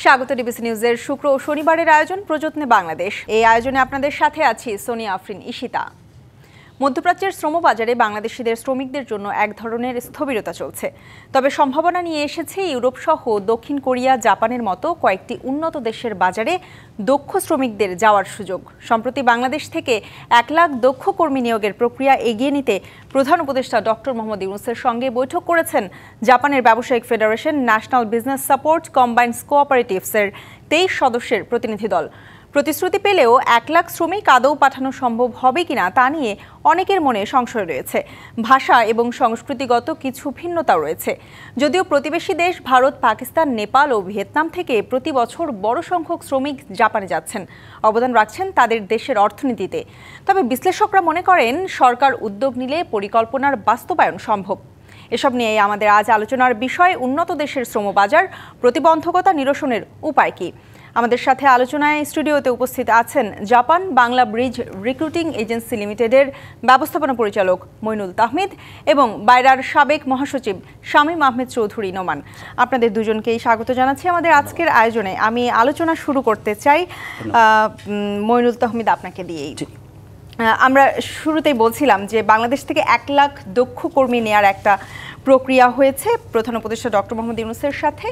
স্বাগত ডিবিসি নিউজের শুক্র ও শনিবারের আয়োজন প্রযত্নে বাংলাদেশ। এই আয়োজনে আপনাদের সাথে আছি সোনিয়া আফরিন ঈশিতা। মধ্যপ্রাচ্যের শ্রমবাজারে বাংলাদেশিদের শ্রমিকদের জন্য এক ধরনের স্থবিরতা চলছে। তবে সম্ভাবনা নিয়ে এসেছে ইউরোপ সহ দক্ষিণ কোরিয়া, জাপানের মতো কয়েকটি উন্নত দেশের বাজারে দক্ষ শ্রমিকদের যাওয়ার সুযোগ। সম্প্রতি বাংলাদেশ থেকে 1 লাখ দক্ষ কর্মী নিয়োগের প্রক্রিয়া এগিয়ে নিতে প্রধান উপদেষ্টা ডক্টর মোহাম্মদ ইউনূসের সঙ্গে বৈঠক করেছেন জাপানের ব্যবসায়িক federation national business support combined কোঅপারেটিভসের 23 সদস্যের প্রতিনিধি দল। প্রতিশ্রুতি পেলেও 1 লাখ শ্রমিক আদৌ পাঠানো সম্ভব হবে কিনা তা নিয়ে অনেকের মনে সংশয় রয়েছে। ভাষা এবং সংস্কৃতিগত কিছু ভিন্নতাও রয়েছে। যদিও প্রতিবেশী দেশ ভারত, পাকিস্তান, নেপাল ও ভিয়েতনাম থেকে প্রতি বছর বড় সংখ্যক শ্রমিক জাপানে যাচ্ছেন, অবদান রাখছেন তাদের দেশের অর্থনীতিতে। তবে বিশ্লেষকরা মনে করেন সরকার উদ্যোগ নিলে পরিকল্পনার বাস্তবায়ন সম্ভব। এসব নিয়ে আমাদের আজ আলোচনার বিষয় উন্নত দেশের শ্রমবাজার, প্রতিবন্ধকতা নিরসনের উপায় কি। আমাদের সাথে আলোচনায় স্টুডিওতে উপস্থিত আছেন Japan Bangla bridge recruiting agency লিমিটেডের ব্যবস্থাপনা পরিচালক মইনুল তাহমিদ এবং বাইরার সাবেক মহাসচিব শামীম আহমেদ চৌধুরী নোমান। আপনাদের দুজনকেই স্বাগত জানাচ্ছি আমাদের আজকের আয়োজনে। আমি আলোচনা শুরু করতে চাই মইনুল তাহমিদ আপনাকে দিয়েই। আমরা শুরুতেই বলছিলাম যে বাংলাদেশ থেকে 1 লাখ দক্ষ কর্মী নেয়ার একটা প্রক্রিয়া হয়েছে প্রধান উপদেষ্টা ডক্টর মোহাম্মদ ইউনূসের সাথে।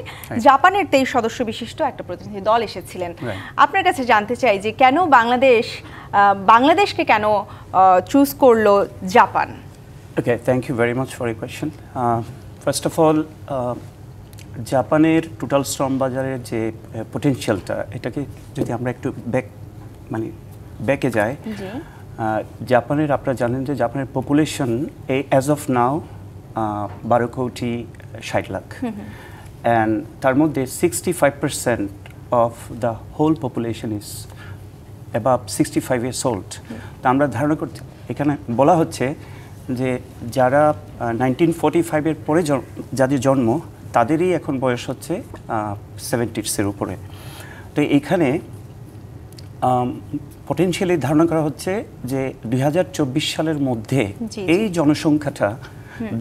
জাপানের 23 সদস্য বিশিষ্ট একটা প্রতিনিধি দল এসেছিলেন। আপনার কাছে জানতে চাই যে কেন বাংলাদেশকে কেন চুজ করলো Japan? Okay, thank you very much for your question. First of all, জাপানের টোটাল শ্রম বাজারের যে পটেনশিয়ালটা, এটাকে যদি আমরা একটু ব্যাকে যাই, জাপানের, আপনারা জানেন যে জাপানের পপুলেশন অ্যাজ অফ নাও 12 কোটি 60 লাখ, অ্যান্ড তার মধ্যে 65% of the whole population is above 65 years old. তা আমরা ধারণা করতে, এখানে বলা হচ্ছে যে যারা 1945-এর পরে যাদের জন্ম, তাদেরই এখন বয়স হচ্ছে 70-এর উপরে। তো এইখানে পটেনশিয়ালি ধারণা করা হচ্ছে যে 2024 সালের মধ্যে এই জনসংখ্যাটা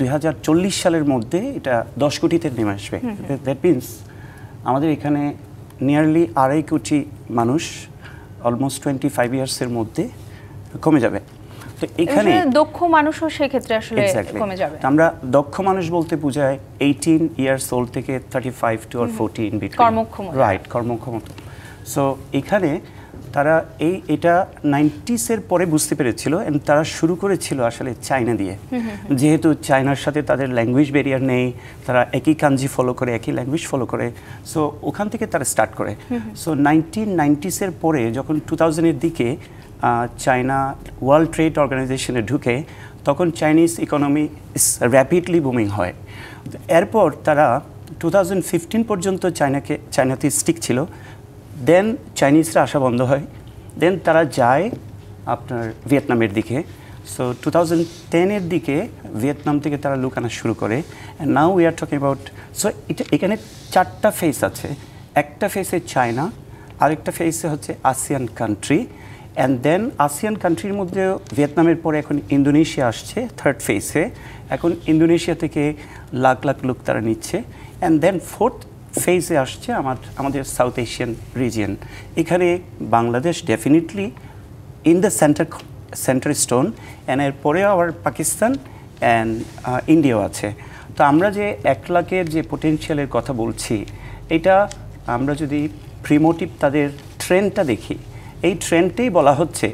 2040 সালের মধ্যে এটা 10 কোটিতে নেমে আসবে। দ্যাট মিনস আমাদের এখানে নিয়ারলি 2.5 কোটি মানুষ অলমোস্ট 25 ইয়ার্সের মধ্যে কমে যাবে। তো এখানে দক্ষ মানুষও সেক্ষেত্রে আসলে কমে যাবে। আমরা দক্ষ মানুষ বলতে বোঝায় 18 ইয়ার্স ওল্ড থেকে 35 টু 14 বিটুইন, কর্মক্ষম, রাইট, কর্মক্ষম। সো এখানে তারা এটা 90s-এর পরে বুঝতে পেরেছিল, তারা শুরু করেছিল আসলে চায়না দিয়ে। যেহেতু চায়নার সাথে তাদের ল্যাঙ্গুয়েজ ব্যারিয়ার নেই, তারা একই কাঞ্জি ফলো করে, একই ল্যাঙ্গুয়েজ ফলো করে, সো ওখান থেকে তারা স্টার্ট করে। সো 1990s-এর পরে যখন 2000-এর দিকে চায়না ওয়ার্ল্ড ট্রেড অর্গানাইজেশনে ঢুকে, তখন চাইনিজ ইকোনমি র্যাপিডলি বুমিং হয়। এরপর তারা 2015 পর্যন্ত চায়নাতে স্টিক ছিল। দেন চাইনিজরা আসা বন্ধ হয়, দেন তারা যায় আপনার ভিয়েতনামের দিকে। সো 2010-এর দিকে ভিয়েতনাম থেকে তারা লুক আনা শুরু করে। And now we are talking about, so এখানে 4টা ফেস আছে। একটা ফেসে চায়না, আরেকটা ফেসে হচ্ছে ASEAN country, and then ASEAN কান্ট্রির মধ্যে ভিয়েতনামের পরে এখন ইন্দোনেশিয়া আসছে 3rd ফেসে। এখন ইন্দোনেশিয়া থেকে লাখ লাখ লোক তারা নিচ্ছে। অ্যান্ড দেন 4th ফেজে আসছে আমাদের সাউথ এশিয়ান রিজিয়ন। এখানে Bangladesh definitely in the centre stone, and এরপরে আবার পাকিস্তান অ্যান্ড ইন্ডিয়াও আছে। তো আমরা যে 1 লাখের যে পোটেনশিয়ালের কথা বলছি, এটা আমরা যদি প্রিমোটিভ তাদের ট্রেন্ডটা দেখি, এই ট্রেন্ডটাই বলা হচ্ছে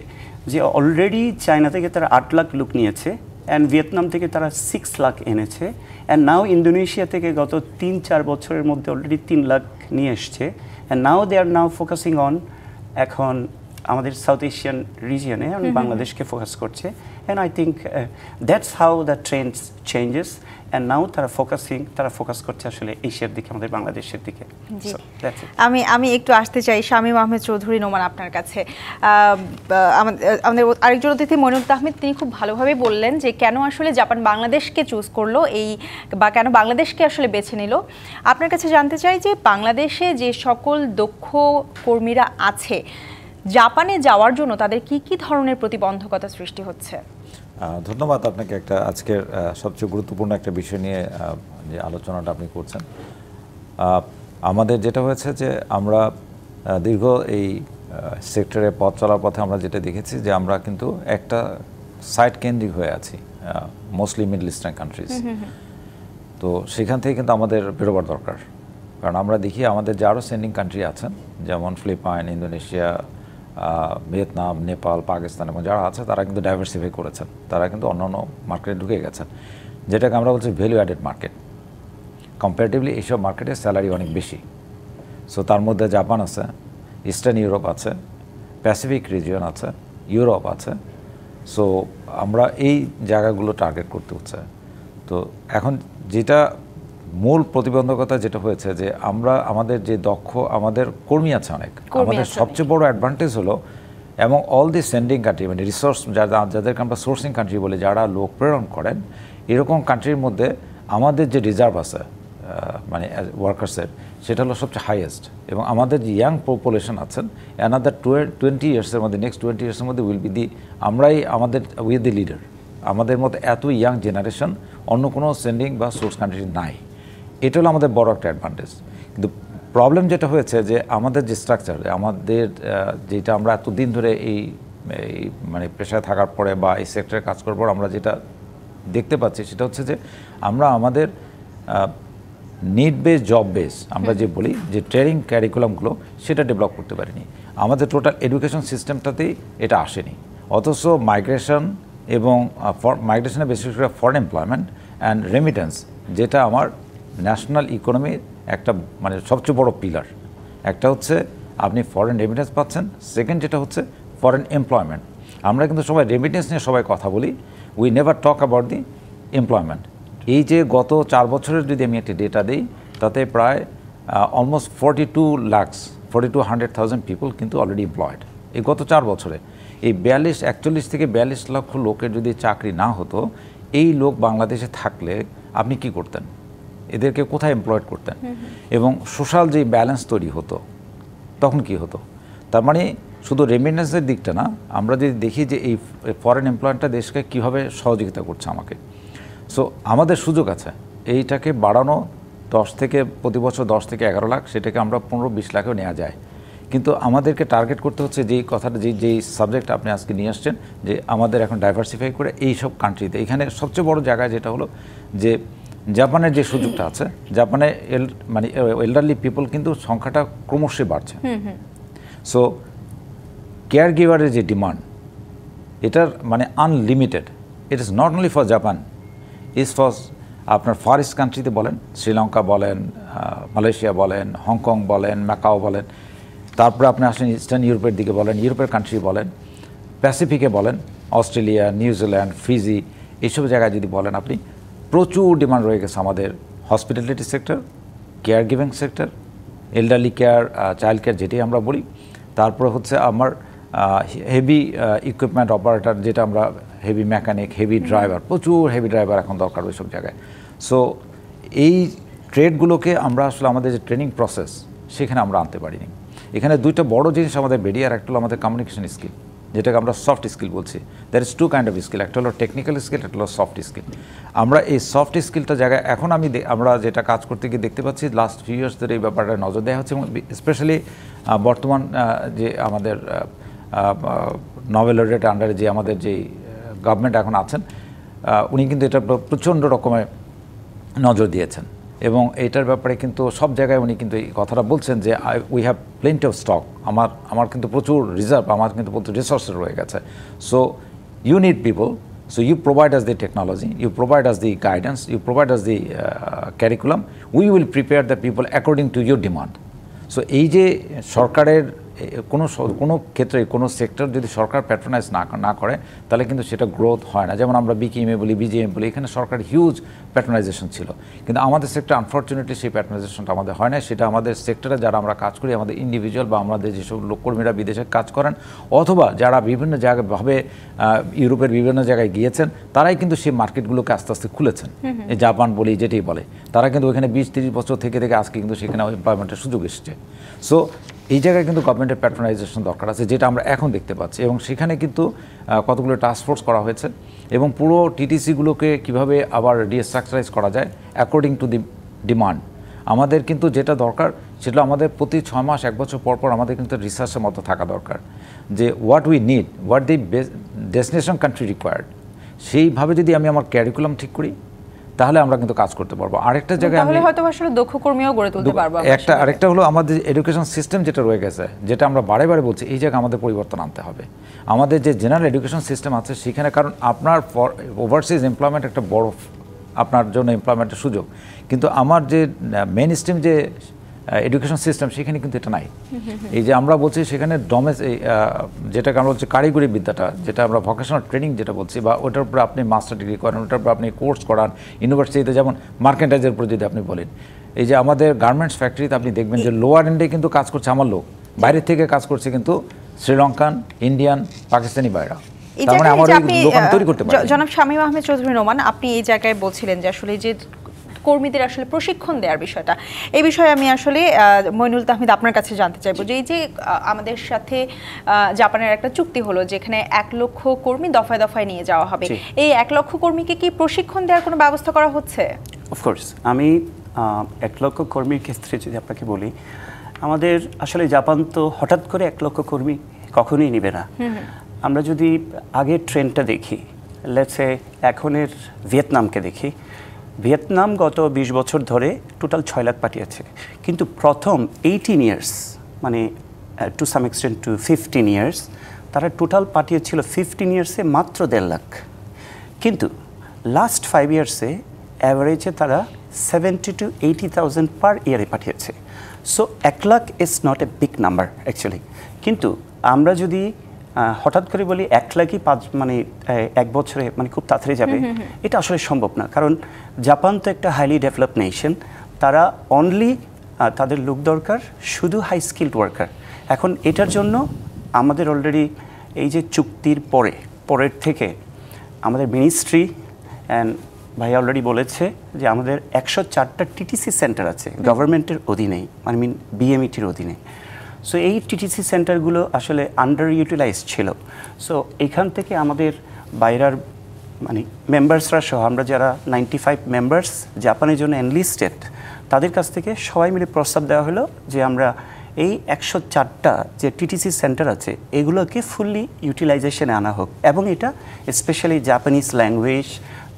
যে অলরেডি চায়না থেকে তারা 8 লাখ লোক নিয়েছে, অ্যান্ড ভিয়েতনাম থেকে তারা 6 লাখ এনেছে, অ্যান্ড নাও ইন্দোনেশিয়া থেকে গত 3-4 বছরের মধ্যে অলরেডি 3 লাখ নিয়ে এসছে। And now they are now focusing on এখন আমাদের সাউথ এশিয়ান রিজিয়নে বাংলাদেশকে ফোকাস করছে। And I think that's how the trends changes, and now তারা ফোকাস করছে আসলে এশিয়ার দিকে, আমাদের বাংলাদেশের দিকে। আমি একটু আসতে চাই শামীম আহমেদ চৌধুরী নোমান আপনার কাছে। আমাদের আরেকজন অতিথি মইনুল তাহমিদ, তিনি খুব ভালোভাবে বললেন যে কেন আসলে জাপান বাংলাদেশকে চুজ করলো, বা কেন বাংলাদেশকে আসলে বেছে নিল। আপনার কাছে জানতে চাই যে বাংলাদেশে যে সকল দক্ষ কর্মীরা আছে, জাপানে যাওয়ার জন্য তাদের কি কি ধরনের প্রতিবন্ধকতা সৃষ্টি হচ্ছে? ধন্যবাদ আপনাকে একটা আজকের সবচেয়ে গুরুত্বপূর্ণ একটা বিষয় নিয়ে যে আলোচনাটা আপনি করছেন। আমাদের যেটা হয়েছে যে আমরা দীর্ঘ এই সেক্টরে পথ চলার পথে আমরা যেটা দেখেছি যে আমরা কিন্তু একটা সাইট কেন্দ্রিক হয়ে আছি, মোস্টলি মিডল ইস্টার্ন কান্ট্রিজ। তো সেখান থেকে কিন্তু আমাদের বেরোবার দরকার, কারণ আমরা দেখি আমাদের যে আরও সেন্ডিং কান্ট্রি আছেন, যেমন Philippine, Indonesia, Vietnam, Nepal, Pakistan এবং যারা আছে তারা কিন্তু ডাইভার্সিফাই করেছেন, তারা কিন্তু অন্যান্য মার্কেটে ঢুকে গেছেন, যেটাকে আমরা বলছি ভ্যালু অ্যাডেড মার্কেট। কম্পারেটিভলি এইসব মার্কেটে স্যালারি অনেক বেশি। সো তার মধ্যে জাপান আছে, ইস্টার্ন ইউরোপ আছে, প্যাসিফিক রিজিয়ন আছে, ইউরোপ আছে। সো আমরা এই জায়গাগুলো টার্গেট করতে হচ্ছে। তো এখন যেটা মূল প্রতিবন্ধকতা যেটা হয়েছে যে আমরা আমাদের যে দক্ষ আমাদের কর্মী আছে অনেক, আমাদের সবচেয়ে বড় অ্যাডভান্টেজ হলো এবং অল দি সেন্ডিং কান্ট্রি মানে রিসোর্স যাদেরকে আমরা সোর্সিং কান্ট্রি বলে, যারা লোক প্রেরণ করেন, এরকম কান্ট্রির মধ্যে আমাদের যে রিজার্ভ আছে মানে ওয়ার্কার্সের, সেটা হলো সবচেয়ে হাইয়েস্ট। এবং আমাদের যে ইয়াং পপুলেশন আছেন, অ্যানাদার 20 ইয়ার্সের মধ্যে, নেক্সট 20 ইয়ার্সের মধ্যে উইল বি দি আমরাই আমাদের উইথ দি লিডার। আমাদের মতো এত ইয়াং জেনারেশন অন্য কোনো সেন্ডিং বা সোর্স কান্ট্রি নাই। এটা হলো আমাদের বড় একটা অ্যাডভান্টেজ। কিন্তু প্রবলেম যেটা হয়েছে যে আমাদের যে স্ট্রাকচার, আমাদের যেটা আমরা এতদিন ধরে এই মানে পেশায় থাকার পরে বা এই সেক্টরে কাজ করার পর আমরা যেটা দেখতে পাচ্ছি সেটা হচ্ছে যে আমরা আমাদের নিড বেস, জব বেস আমরা যে বলি যে ট্রেনিং ক্যারিকুলামগুলো, সেটা ডেভেলপ করতে পারিনি। আমাদের টোটাল এডুকেশন সিস্টেমটাতেই এটা আসেনি। অথচ মাইগ্রেশন এবং মাইগ্রেশনে বিশেষ করে ফরেন এমপ্লয়মেন্ট অ্যান্ড রেমিটেন্স, যেটা আমার ন্যাশনাল ইকোনমির একটা মানে সবচেয়ে বড় পিলার। একটা হচ্ছে আপনি ফরেন রেমিটেন্স পাচ্ছেন, সেকেন্ড যেটা হচ্ছে ফরেন এমপ্লয়মেন্ট। আমরা কিন্তু সবাই রেমিটেন্স নিয়ে সবাই কথা বলি, we never talk about the employment. এই যে গত 4 বছরের যদি আমি একটা ডেটা দিই, তাতে প্রায় অলমোস্ট 42,00,000 পিপল কিন্তু অলরেডি এমপ্লয়েড এই গত 4 বছরে। এই 41 থেকে 42 লক্ষ লোকের যদি চাকরি না হতো, এই লোক বাংলাদেশে থাকলে আপনি কি করতেন? এদেরকে কোথায় এমপ্লয়েড করতেন? এবং সোশ্যাল যে ব্যালেন্স তৈরি হতো, তখন কি হতো? তার মানে শুধু রেমিটেন্সের দিকটা না, আমরা যদি দেখি যে এই ফরেন এমপ্লয়েমেন্টটা দেশকে কীভাবে সহযোগিতা করছে আমাকে। সো আমাদের সুযোগ আছে এইটাকে বাড়ানো, 10 থেকে প্রতি বছর 10 থেকে 11 লাখ, সেটাকে আমরা 15-20 লাখেও নেওয়া যায়। কিন্তু আমাদেরকে টার্গেট করতে হচ্ছে যেই কথাটা, যেই সাবজেক্ট আপনি আজকে নিয়ে আসছেন, যে আমাদের এখন ডাইভার্সিফাই করে এই সব কান্ট্রিতে। এখানে সবচেয়ে বড় জায়গা যেটা হলো যে জাপানের যে সুযোগটা আছে, জাপানে মানে এল্ডারলি পিপল কিন্তু সংখ্যাটা ক্রমশই বাড়ছে। সো কেয়ার গিভারের যে ডিমান্ড, এটার মানে unlimited. It is not only for Japan, is for আপনার ফার ইস্ট কান্ট্রিতে বলেন, শ্রীলঙ্কা বলেন, মালয়েশিয়া বলেন, হংকং বলেন, ম্যাকাও বলেন, তারপরে আপনি আসলেন ইস্টার্ন ইউরোপের দিকে বলেন, ইউরোপের কান্ট্রি বলেন, প্যাসিফিকে বলেন, অস্ট্রেলিয়া, নিউজিল্যান্ড, ফিজি, এইসব জায়গায় যদি বলেন আপনি, প্রচুর ডিমান্ড রয়ে গেছে আমাদের hospitality sector, care giving sector, elderly care, child care যেটাই আমরা বলি। তারপরে হচ্ছে আমার হেভি ইকুইপমেন্ট অপারেটর, যেটা আমরা হেভি মেকানিক, হেভি ড্রাইভার, প্রচুর হেভি ড্রাইভার এখন দরকার ওই সব জায়গায়। সো এই ট্রেডগুলোকে আমরা আসলে আমাদের যে ট্রেনিং প্রসেস, সেখানে আমরা আনতে পারিনি। এখানে দুইটা বড় জিনিস আমাদের বেরিয়ে, আর একটা হলো আমাদের কমিউনিকেশন স্কিল, যেটাকে আমরা সফট স্কিল বলছি। There is 2 kind of skill, একটা হলো টেকনিক্যাল স্কিল, একটা হলো সফট স্কিল। আমরা এই সফট স্কিলটা জায়গায় এখন আমরা যেটা কাজ করতে গিয়ে দেখতে পাচ্ছি, লাস্ট ফিউ ইয়ার্স ধরে এই ব্যাপারটা নজর দেওয়া হচ্ছে। এবং স্পেশালি বর্তমান যে আমাদের নোবেল লরেটের আন্ডারে যে আমাদের যেই গভর্নমেন্ট এখন আছেন, উনি কিন্তু এটা প্রচণ্ড রকমের নজর দিয়েছেন। এবং এইটার ব্যাপারে কিন্তু সব জায়গায় উনি কিন্তু এই কথাটা বলছেন যে we have plenty of stock, আমার কিন্তু প্রচুর রিজার্ভ, আমার কিন্তু প্রচুর রিসোর্সেস রয়ে গেছে। So you need people, so you provide us the technology, you provide us the guidance, you provide us the curriculum, we will prepare the people according to your demand. So এই যে সরকারের কোনো ক্ষেত্রে কোনো sector যদি সরকার patronise না করে, তাহলে কিন্তু সেটা গ্রোথ হয় না। যেমন আমরা বিকেএমএ বলি, বিজিএম বলি, এখানে সরকার হিউজ প্যাট্রোনাইজেশন ছিল, কিন্তু আমাদের সেক্টর আনফর্চুনেটলি সেই প্যাট্রোনাইজেশনটা আমাদের হয় না। সেটা আমাদের সেক্টরে যারা আমরা কাজ করি, আমাদের ইন্ডিভিজুয়াল বা আমাদের যেসব লোককর্মীরা বিদেশে কাজ করেন, অথবা যারা বিভিন্ন জায়গাভাবে ইউরোপের বিভিন্ন জায়গায় গিয়েছেন, তারাই কিন্তু সেই মার্কেটগুলোকে আস্তে আস্তে খুলেছেন। এই জাপান বলি, যেটাই বলে, তারা কিন্তু ওইখানে 20-30 বছর থেকে আজকে কিন্তু সেখানে এমপ্লয়মেন্টের সুযোগ এসেছে। সো এই জায়গায় কিন্তু গভর্নমেন্টের প্যাট্রোনাইজেশন দরকার আছে, যেটা আমরা এখন দেখতে পাচ্ছি। এবং সেখানে কিন্তু কতগুলো টাস্কফোর্স করা হয়েছে, এবং পুরো টিটিসিগুলোকে কীভাবে আবার রিস্ট্রাকচারাইজ করা যায় অ্যাকর্ডিং টু দি ডিমান্ড। আমাদের কিন্তু যেটা দরকার সেটা আমাদের প্রতি 6 মাস 1 বছর পর পর আমাদের কিন্তু রিসার্চের মতো থাকা দরকার, যে what we need, what the destination country required, সেইভাবে যদি আমি আমার ক্যারিকুলাম ঠিক করি তাহলে আমরা কিন্তু কাজ করতে পারবো। আরেকটা জায়গায় তাহলে হয়তো আসলে দক্ষ কর্মীও গড়ে তুলতে পারবো। আরেকটা হলো আমাদের এডুকেশন সিস্টেম যেটা রয়ে গেছে, যেটা আমরা বারে বারে বলছি, এই জায়গায় আমাদের পরিবর্তন আনতে হবে। আমাদের যে জেনারেল এডুকেশন সিস্টেম আছে সেখানে, কারণ আপনার ওভারসিজ এমপ্লয়মেন্ট একটা বড় আপনার জন্য এমপ্লয়মেন্টের সুযোগ, কিন্তু আমার যে মেইন স্ট্রিম যে এডুকেশন সিস্টেম সেখানে কিন্তু এটা নাই। এই যে আমরা বলছি সেখানে যেটাকে আমরা বলছি কারিগরি বিদ্যাটা, যেটা আমরা ভোকেশনাল ট্রেনিং যেটা বলছি, বা ওটার উপরে আপনি মাস্টার ডিগ্রি করেন, ওটার উপরে আপনি কোর্স করান ইউনিভার্সিটিতে, যেমন মার্কেন্টাইজের উপরে যদি আপনি বলেন, এই যে আমাদের গার্মেন্টস ফ্যাক্টরিতে আপনি দেখবেন যে লোয়ার এন্ডে কিন্তু কাজ করছে আমার লোক, বাইরের থেকে কাজ করছে কিন্তু শ্রীলঙ্কান, ইন্ডিয়ান, পাকিস্তানি বাইরা। তার মানে আমার লোক আমি তৈরি করতে পারি। জনাব শামীম আহমেদ চৌধুরী নোমান, আপনি এই জায়গায় বলছিলেন যে আসলে যে কর্মীদের আসলে প্রশিক্ষণ দেওয়ার বিষয়টা, এই বিষয়ে আমি আসলে মইনুল তাহমিদ আপনার কাছে জানতে চাইবো যে এই যে আমাদের সাথে জাপানের একটা চুক্তি হলো যেখানে 1 লক্ষ কর্মী দফায় দফায় নিয়ে যাওয়া হবে, এই 1 লক্ষ কর্মীকে কি প্রশিক্ষণ দেওয়ার কোনো ব্যবস্থা করা হচ্ছে? অফকোর্স, আমি 1 লক্ষ কর্মীর ক্ষেত্রে যদি আপনাকে বলি, আমাদের আসলে জাপান তো হঠাৎ করে 1 লক্ষ কর্মী কখনোই নেবে না। আমরা যদি আগের ট্রেন্ডটা দেখি, লেটসে এখনের ভিয়েতনামকে দেখি, ভিয়েতনাম গত 20 বছর ধরে টোটাল 6 লাখ পাঠিয়েছে, কিন্তু প্রথম 18 ইয়ার্স, মানে to some extent to 15 years, তারা টোটাল পাঠিয়েছিল 15 ইয়ার্সে মাত্র 1.5 লাখ, কিন্তু লাস্ট 5 ইয়ার্সে অ্যাভারেজে তারা 70 to 80,000 পার ইয়ারে পাঠিয়েছে। So 1 lakh is not a big number actually, কিন্তু আমরা যদি হঠাৎ করে বলি 1 লাখই মানে 1 বছরে মানে খুব তাড়াতাড়ি যাবে, এটা আসলে সম্ভব না। কারণ জাপান তো একটা হাইলি ডেভেলপ নেশন, তারা অনলি তাদের লোক দরকার শুধু হাই স্কিল্ড ওয়ার্কার। এখন এটার জন্য আমাদের অলরেডি এই যে চুক্তির পরের থেকে আমাদের মিনিস্ট্রি অ্যান্ড ভাই অলরেডি বলেছে যে আমাদের 104টা টিটিসি সেন্টার আছে গভর্নমেন্টের অধীনেই, মানে বিএমইটির অধীনে। সো এই টিটিসি সেন্টারগুলো আসলে আন্ডার ইউটিলাইজ ছিল। সো এখান থেকে আমাদের বাইরের মানে মেম্বার্সরা সহ আমরা যারা 95 মেম্বার্স জাপানের জন্য এনলিস্টেড, তাদের কাছ থেকে সবাই মিলে প্রস্তাব দেওয়া হলো যে আমরা এই 104টা যে টিটিসি সেন্টার আছে এগুলোকে ফুললি ইউটিলাইজেশনে আনা হোক, এবং এটা স্পেশালি জাপানিজ ল্যাঙ্গুয়েজ,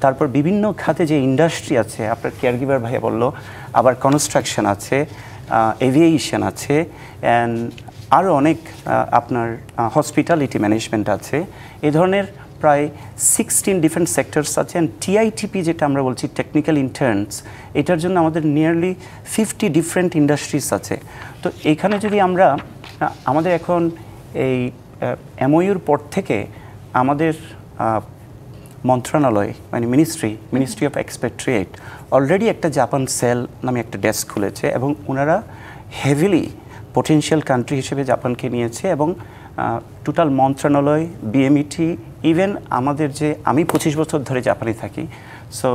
তারপর বিভিন্ন খাতে যে ইন্ডাস্ট্রি আছে, আপনার কেয়ারগিভার ভাইয়া বলল, আবার কনস্ট্রাকশন আছে, এভিয়েশন আছে, অ্যান্ড আরও অনেক আপনার হসপিটালিটি ম্যানেজমেন্ট আছে, এ ধরনের প্রায় 16 ডিফারেন্ট সেক্টরস আছে। অ্যান্ড টিআইটিপি যেটা আমরা বলছি টেকনিক্যাল ইন্টার্নস, এটার জন্য আমাদের নিয়ারলি 50 ডিফারেন্ট ইন্ডাস্ট্রিজ আছে। তো এখানে যদি আমরা আমাদের এখন এই এমওইউর পর থেকে আমাদের মন্ত্রণালয় মানে মিনিস্ট্রি অফ এক্সপেট্রিয়েট অলরেডি একটা জাপান সেল নামে একটা ডেস্ক খুলেছে, এবং ওনারা হেভিলি পোটেনশিয়াল কান্ট্রি হিসেবে জাপানকে নিয়েছে, এবং টোটাল মন্ত্রণালয়, বিএমইটি, ইভেন আমাদের যে আমি 25 বছর ধরে জাপানে থাকি, সো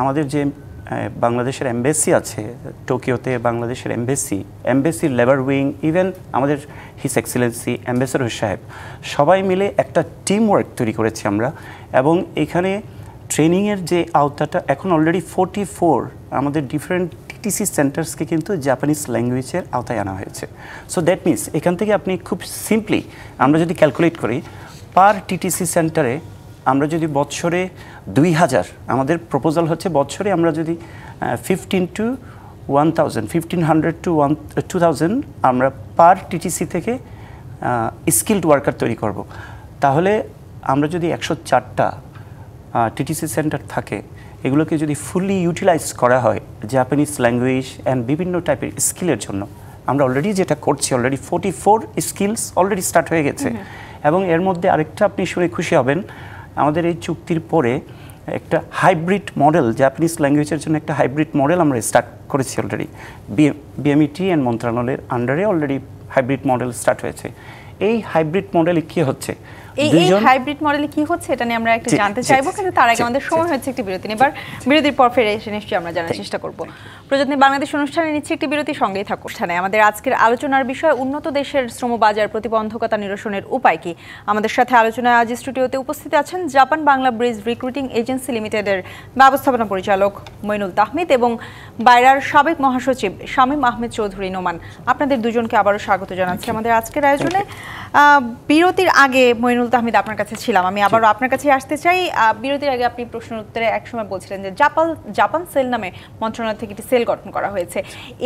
আমাদের যে বাংলাদেশের এমবেসি আছে টোকিওতে, বাংলাদেশের এমবেসির লেবার উইং, ইভেন আমাদের হিস এক্সেলেন্সি অ্যাম্বাসেডর সাহেব, সবাই মিলে একটা টিম ওয়ার্ক তৈরি করেছি আমরা। এবং এখানে ট্রেনিংয়ের যে আওতাটা এখন অলরেডি 44 আমাদের ডিফারেন্ট টিটিসি সেন্টার্সকে কিন্তু জাপানিজ ল্যাঙ্গুয়েজের আওতায় আনা হয়েছে। সো দ্যাট মিনস এখান থেকে আপনি খুব সিম্পলি আমরা যদি ক্যালকুলেট করি, পার টিটিসি সেন্টারে আমরা যদি বছরে 2000, আমাদের প্রপোজাল হচ্ছে বছরে আমরা যদি 1500 to 2000 আমরা পার টিটিসি থেকে স্কিল্ড ওয়ার্কার তৈরি করব। তাহলে আমরা যদি 104টা টিটিসি সেন্টার থাকে, এগুলোকে যদি ফুললি ইউটিলাইজ করা হয় জাপানিজ ল্যাঙ্গুয়েজ অ্যান্ড বিভিন্ন টাইপের স্কিলের জন্য, আমরা অলরেডি যেটা করছি, অলরেডি 44 স্কিলস অলরেডি স্টার্ট হয়ে গেছে। এবং এর মধ্যে আরেকটা আপনি শুনে খুশি হবেন, আমাদের এই চুক্তির পরে একটা হাইব্রিড মডেল, জাপানিজ ল্যাঙ্গুয়েজের জন্য একটা হাইব্রিড মডেল আমরা স্টার্ট করেছি অলরেডি, বিএমইটি অ্যান্ড মন্ত্রণালয়ের আন্ডারে অলরেডি হাইব্রিড মডেল স্টার্ট হয়েছে। এই হাইব্রিড মডেলে কী হচ্ছে, এই হাইব্রিড মডেলে কি হচ্ছে এটা নিয়ে আমরা একটু জানতে চাইবো, কিন্তু তার আগে আমাদের সময় হচ্ছে একটি বিরতি নেবার। বিরতির পর ফিরে এসে নিশ্চয়ই আমরা জানার চেষ্টা করব। প্রযত্নে বাংলাদেশ অনুষ্ঠানে নিচ্ছে একটি বিরতি, সঙ্গেই থাকুন। অনুষ্ঠানে আমাদের আজকের আলোচনার বিষয় উন্নত দেশের শ্রমবাজার প্রতিবন্ধকতা নিরসনের উপায় কি। আমাদের সাথে আলোচনায় আজ স্টুডিওতে উপস্থিত আছেন Japan Bangla bridge recruiting agency লিমিটেডের ব্যবস্থাপনা পরিচালক মইনুল তাহমিদ এবং বাইরার সাবেক মহাসচিব শামীম আহমেদ চৌধুরী নোমান। আপনাদের দুজনকে আবারও স্বাগত জানাচ্ছি আমাদের আজকের আয়োজনে। বিরতির আগে মইনুল তাহমিদ আপনার কাছে ছিলাম, আমি আবারও আপনার কাছে আসতে চাই। বিরতির আগে আপনি প্রশ্নের উত্তরে একসময় বলছিলেন যে জাপান সেল নামে মন্ত্রণালয় থেকে একটি সেল গঠন করা হয়েছে,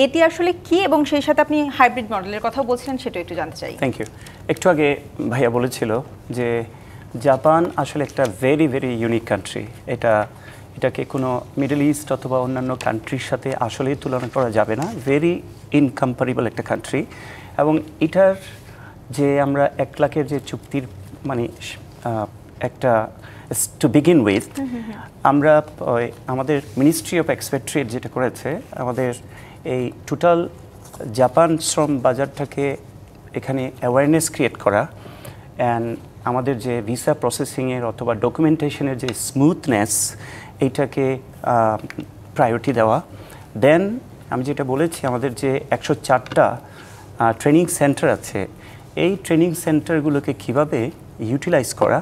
এটি আসলে কি, এবং সেই সাথে আপনি হাইব্রিড মডেলের কথা বলছিলেন, সেটা একটু জানতে চাই। Thank you. একটু আগে ভাইয়া বলেছিল যে জাপান আসলে একটা ভেরি ভেরি ইউনিক কান্ট্রি। এটাকে কোনো মিডল ইস্ট অথবা অন্যান্য কান্ট্রির সাথে আসলেই তুলনা করা যাবে না। ভেরি ইনকম্পারেবল একটা কান্ট্রি। এবং এটার যে আমরা 1 লাখের যে চুক্তির মানে একটা টু বিগিন উইথ, আমরা আমাদের মিনিস্ট্রি অফ এক্সপেট্রিয়েট যেটা করেছে, আমাদের এই টোটাল জাপান শ্রম বাজারটাকে এখানে অ্যাওয়ারনেস ক্রিয়েট করা, অ্যান্ড আমাদের যে ভিসা প্রসেসিংয়ের অথবা ডকুমেন্টেশনের যে স্মুথনেস, এইটাকে প্রায়োরিটি দেওয়া। দেন আমি যেটা বলেছি, আমাদের যে 104টা ট্রেনিং সেন্টার আছে, এই ট্রেনিং সেন্টারগুলোকে কীভাবে ইউটিলাইজ করা,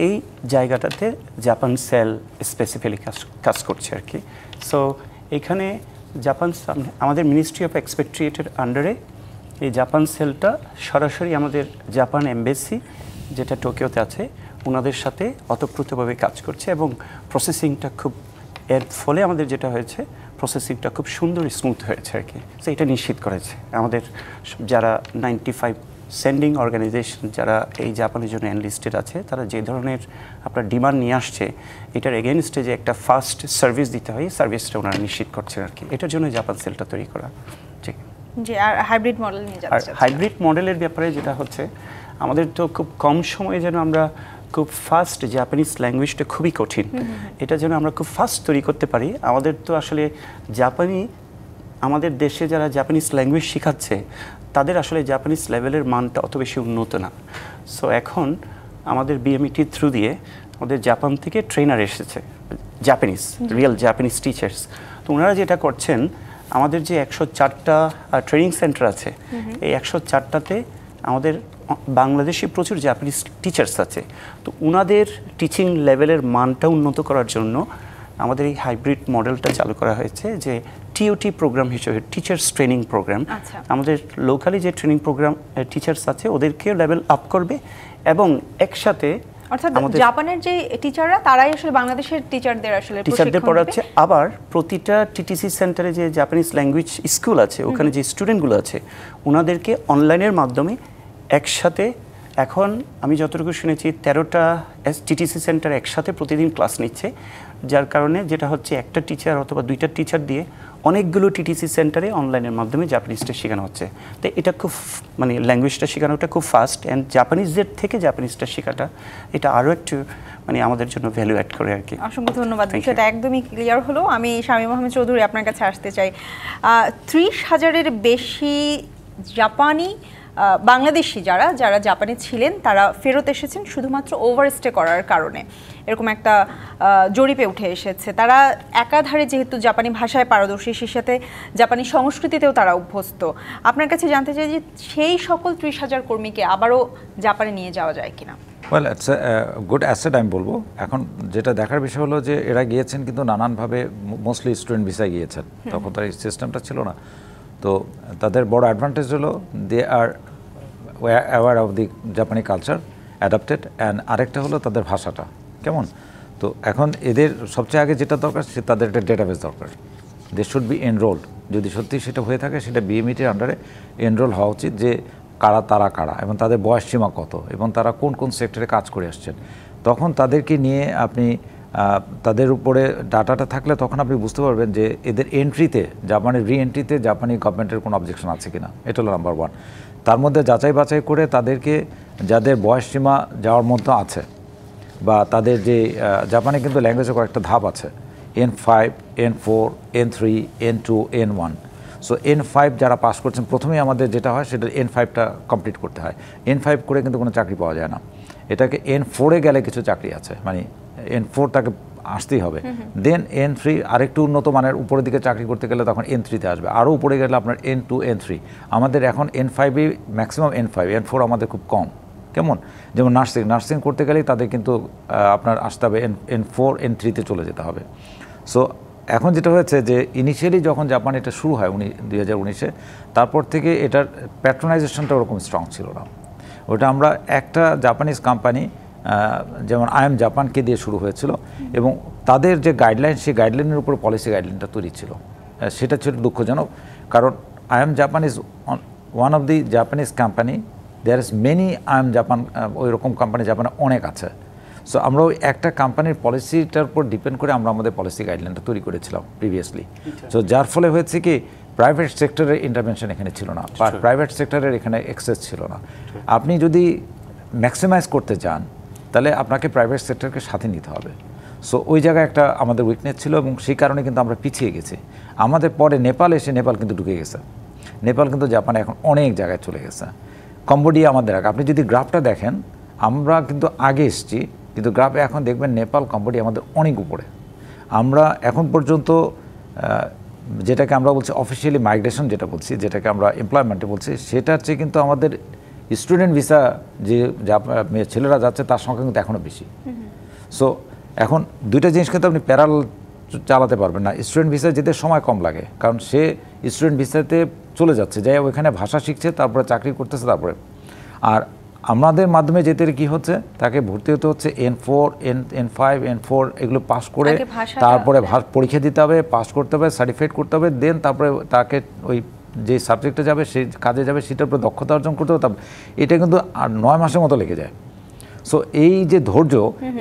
এই জায়গাটাতে জাপান সেল স্পেসিফিক্যালি কাজ করছে আর কি। সো এখানে আমাদের মিনিস্ট্রি অফ এক্সপেট্রিয়েটের আন্ডারে এই জাপান সেলটা সরাসরি আমাদের জাপান এমবেসি যেটা টোকিওতে আছে ওনাদের সাথে ওতপ্রোতভাবে কাজ করছে, এবং প্রসেসিংটা খুব, এর ফলে আমাদের যেটা হয়েছে প্রসেসিংটা খুব সুন্দর স্মুথ হয়েছে আর কি। সো এটা নিশ্চিত করেছে আমাদের যারা 95 সেন্ডিং অর্গানাইজেশন যারা এই জাপানের জন্য এনলিস্টেড আছে, তারা যে ধরনের আপনার ডিমান্ড নিয়ে আসছে, এটার এগেনস্টে যে একটা ফাস্ট সার্ভিস দিতে হয়, সার্ভিসটা ওনারা নিশ্চিত করছেন আর কি। এটার জন্য জাপান সেলটা তৈরি করা। জি, আর হাইব্রিড মডেল নিয়ে যাচ্ছে। হাইব্রিড মডেলের ব্যাপারে যেটা হচ্ছে, আমাদের তো খুব কম সময়ে যেন আমরা খুব ফাস্ট, জাপানিজ ল্যাঙ্গুয়েজটা খুবই কঠিন, এটা যেন আমরা খুব ফাস্ট তৈরি করতে পারি। আমাদের তো আসলে আমাদের দেশে যারা জাপানিজ ল্যাঙ্গুয়েজ শেখাচ্ছে, তাদের আসলে জাপানিজ লেভেলের মানটা অত বেশি উন্নত না। সো এখন আমাদের বিএমইটি থ্রু দিয়ে আমাদের জাপান থেকে ট্রেনার এসেছে, জাপানিজ, রিয়েল জাপানিজ টিচার্স। তো ওনারা যেটা করছেন, আমাদের যে 104টা ট্রেনিং সেন্টার আছে, এই 104টাতে আমাদের বাংলাদেশি প্রচুর জাপানিজ টিচার্স আছে। তো ওনাদের টিচিং লেভেলের মানটা উন্নত করার জন্য আমাদের এই হাইব্রিড মডেলটা চালু করা হয়েছে, যে টিওটি প্রোগ্রাম হিসেবে, টিচার্স ট্রেনিং প্রোগ্রাম। আমাদের লোকালি যে ট্রেনিং প্রোগ্রাম টিচার্স আছে ওদেরকেও লেভেল আপ করবে, এবং একসাথে অর্থাৎ জাপানের যে টিচাররা তারাই আসলে বাংলাদেশের টিচারদের পড়াচ্ছে। আবার প্রতিটা টিটিসি সেন্টারে যে জাপানিজ ল্যাঙ্গুয়েজ স্কুল আছে, ওখানে যে স্টুডেন্টগুলো আছে, ওনাদেরকে অনলাইনের মাধ্যমে একসাথে, এখন আমি যতটুকু শুনেছি 13টা টিটিসি সেন্টার একসাথে প্রতিদিন ক্লাস নিচ্ছে, যার কারণে যেটা হচ্ছে একটা টিচার অথবা 2টা টিচার দিয়ে অনেকগুলো টিটিসি সেন্টারে অনলাইনের মাধ্যমে জাপানিজটা শেখানো হচ্ছে। তো এটা খুব মানে ল্যাঙ্গুয়েজটা শেখানোটা খুব ফাস্ট, অ্যান্ড জাপানিজদের থেকে জাপানিজটা শেখাটা এটা আরও একটু মানে আমাদের জন্য ভ্যালু অ্যাড করে আর কি। অসংখ্য ধন্যবাদ, বিষয়টা একদমই ক্লিয়ার হলো। আমি শামীম আহমেদ চৌধুরী আপনার কাছে আসতে চাই। 30,000-এর বেশি জাপানি বাংলাদেশি যারা জাপানে ছিলেন, তারা ফেরত এসেছেন শুধুমাত্র ওভারস্টে করার কারণে, এরকম একটা জরিপে উঠে এসেছে। তারা একাধারে যেহেতু জাপানি ভাষায় পারদর্শী, সেই সাথে জাপানি সংস্কৃতিতেও তারা অভ্যস্ত। আপনার কাছে জানতে চাই যে সেই সকল 30,000 কর্মীকে আবারও জাপানে নিয়ে যাওয়া যায় কিনা। Well, it's a good asset আমি বলবো। এখন যেটা দেখার বিষয় হলো যে এরা গিয়েছেন কিন্তু নানানভাবে, মোস্টলি স্টুডেন্ট ভিসায় গিয়েছেন, তখন তার এই সিস্টেমটা ছিল না। তো তাদের বড় অ্যাডভান্টেজ হলো দে আর অ্যাওয়ার অফ দি জাপানি কালচার, অ্যাডাপ্টেড, অ্যান্ড আরেকটা হলো তাদের ভাষাটা কেমন। তো এখন এদের সবচেয়ে আগে যেটা দরকার, তাদের একটা ডেটাবেস দরকার। They should be enrolled. যদি সত্যি সেটা হয়ে থাকে, সেটা বিএমইটির আন্ডারে এনরোল হওয়া উচিত, যে তারা কারা এবং তাদের বয়স সীমা কত এবং তারা কোন কোন সেক্টরে কাজ করে আসছেন। তখন তাদেরকে নিয়ে আপনি তাদের উপরে ডাটাটা থাকলে তখন আপনি বুঝতে পারবেন যে এদের এন্ট্রিতে, জাপানের রি-এন্ট্রিতে জাপানি গভর্নমেন্টের কোনো অবজেকশন আছে কিনা। এটা হলো নাম্বার 1। তার মধ্যে যাচাই বাছাই করে তাদেরকে, যাদের বয়স সীমা যাওয়ার মধ্যে আছে, বা তাদের যে জাপানে কিন্তু ল্যাঙ্গুয়েজের কয়েকটা ধাপ আছে, N5, N4, N3, N2, N1। So N5 যারা পাস করছেন প্রথমেই আমাদের যেটা হয় সেটা N5টা কমপ্লিট করতে হয়। N5 করে কিন্তু কোনো চাকরি পাওয়া যায় না, এটাকে N4-এ গেলে কিছু চাকরি আছে, মানে N4 তাকে আসতেই হবে। দেন N3 আরেকটু উন্নত মানের উপরের দিকে চাকরি করতে গেলে তখন N3-তে আসবে, আরও উপরে গেলে আপনার N2 N3। আমাদের এখন N5-ই ম্যাক্সিমাম, N5 N4 আমাদের খুব কম। কেমন, যেমন নার্সিং করতে গেলেই তাদের কিন্তু আপনার আসতে হবে N4 N3-তে চলে যেতে হবে। সো এখন যেটা হয়েছে যে ইনিশিয়ালি যখন জাপান এটা শুরু হয় 2019-এ, তারপর থেকে এটার প্যাট্রোনাইজেশনটা ওরকম স্ট্রং ছিল না। ওটা আমরা একটা জাপানিজ কোম্পানি যেমন IM জাপানকে দিয়ে শুরু হয়েছিল, এবং তাদের যে গাইডলাইন, সেই গাইডলাইনের উপর পলিসি গাইডলাইনটা তৈরি ছিল। সেটা ছিল দুঃখজনক, কারণ IM Japan is one of the Japanese company, there is many IM Japan, ওই রকম কোম্পানি জাপানে অনেক আছে। সো আমরা ওই একটা কোম্পানির পলিসিটার উপর ডিপেন্ড করে আমরা আমাদের পলিসি গাইডলাইনটা তৈরি করেছিলাম প্রিভিয়াসলি। সো যার ফলে হয়েছে কি, প্রাইভেট সেক্টরের ইন্টারভেনশন এখানে ছিল না, বা প্রাইভেট সেক্টরের এখানে অ্যাক্সেস ছিল না। আপনি যদি ম্যাক্সিমাইজ করতে চান তাহলে আপনাকে প্রাইভেট সেক্টরকে সাথে নিতে হবে। সো ওই জায়গায় একটা আমাদের উইকনেস ছিল, এবং সেই কারণে কিন্তু আমরা পিছিয়ে গেছি। আমাদের পরে নেপাল এসে, নেপাল কিন্তু ঢুকে গেছে, নেপাল কিন্তু জাপানে এখন অনেক জায়গায় চলে গেছে। কম্বোডিয়া আমাদের আগে, আপনি যদি গ্রাফটা দেখেন আমরা কিন্তু আগে এসেছি, কিন্তু গ্রাফে এখন দেখবেন নেপাল কম্বোডিয়া আমাদের অনেক উপরে। আমরা এখন পর্যন্ত যেটাকে আমরা বলছি অফিসিয়ালি মাইগ্রেশন যেটা বলছি, যেটাকে আমরা এমপ্লয়মেন্টে বলছি, সেটার চেয়ে কিন্তু আমাদের স্টুডেন্ট ভিসা যে ছেলেরা যাচ্ছে তার সংখ্যা কিন্তু এখনও বেশি। সো এখন দুইটা জিনিস কিন্তু আপনি প্যারাল চালাতে পারবেন না। স্টুডেন্ট ভিসা যেতে সময় কম লাগে, কারণ সে স্টুডেন্ট ভিসাতে চলে যাচ্ছে, যাই ওইখানে ভাষা শিখছে, তারপরে চাকরি করতেছে, তারপরে। আর আমাদের মাধ্যমে যেতে কি হচ্ছে, তাকে ভর্তি হতে হচ্ছে N4 N5 N4 এগুলো পাস করে, তারপরে পরীক্ষা দিতে হবে, পাস করতে হবে, সার্টিফিকেট করতে হবে, দেন তারপরে তাকে ওই যে সাবজেক্টে যাবে, সেই কাজে যাবে, সেটার উপরে দক্ষতা অর্জন করতে হবে। এটা কিন্তু আর 9 মাসের মতো লেগে যায়। সো এই যে ধৈর্য,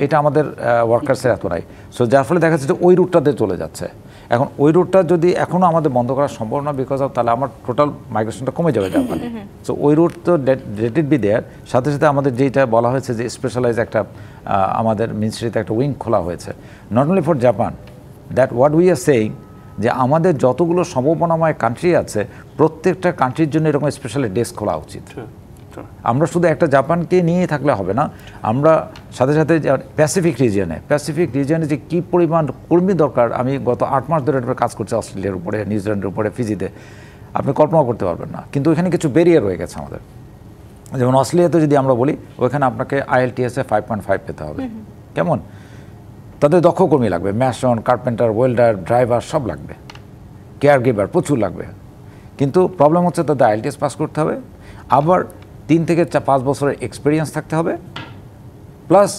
এটা আমাদের ওয়ার্কার্সের এত নাই। সো যার ফলে দেখা যাচ্ছে যে ওই রুটটাতে চলে যাচ্ছে। এখন ওই রুটটা যদি এখনও আমাদের বন্ধ করা সম্ভব না, বিকজ অফ, তাহলে আমার টোটাল মাইগ্রেশনটা কমে যাবে জাপানে। সো ওই রুট তো লেট ইট বি দেয়ার। সাথে সাথে আমাদের যেটা বলা হয়েছে যে স্পেশালাইজ একটা আমাদের মিনিস্ট্রিতে একটা উইং খোলা হয়েছে, not only for Japan, that what we are saying, যে আমাদের যতগুলো সম্ভাবনাময় কান্ট্রি আছে প্রত্যেকটা কান্ট্রির জন্য এরকম স্পেশালি ডেস্ক খোলা উচিত। আমরা শুধু একটা জাপানকে নিয়ে থাকলে হবে না, আমরা সাথে সাথে প্যাসিফিক রিজিয়নে যে কী পরিমাণ কর্মী দরকার। আমি গত 8 মাস ধরে কাজ করছি অস্ট্রেলিয়ার উপরে, নিউজিল্যান্ডের উপরে, ফিজিতে, আপনি কল্পনা করতে পারবেন না। কিন্তু ওইখানে কিছু ব্যারিয়ার রয়ে গেছে আমাদের। যেমন অস্ট্রেলিয়াতে যদি আমরা বলি, ওইখানে আপনাকে IELTS-এ 5.5 পেতে হবে। কেমন, তাদের দক্ষ কর্মী লাগবে, ম্যাসন, কার্পেন্টার, ওয়েল্ডার, ড্রাইভার সব লাগবে, কেয়ার গিভার প্রচুর লাগবে। কিন্তু প্রবলেম হচ্ছে তাদের IELTS পাস করতে হবে, আবার 3 থেকে 5 বছরের এক্সপিরিয়েন্স থাকতে হবে, plus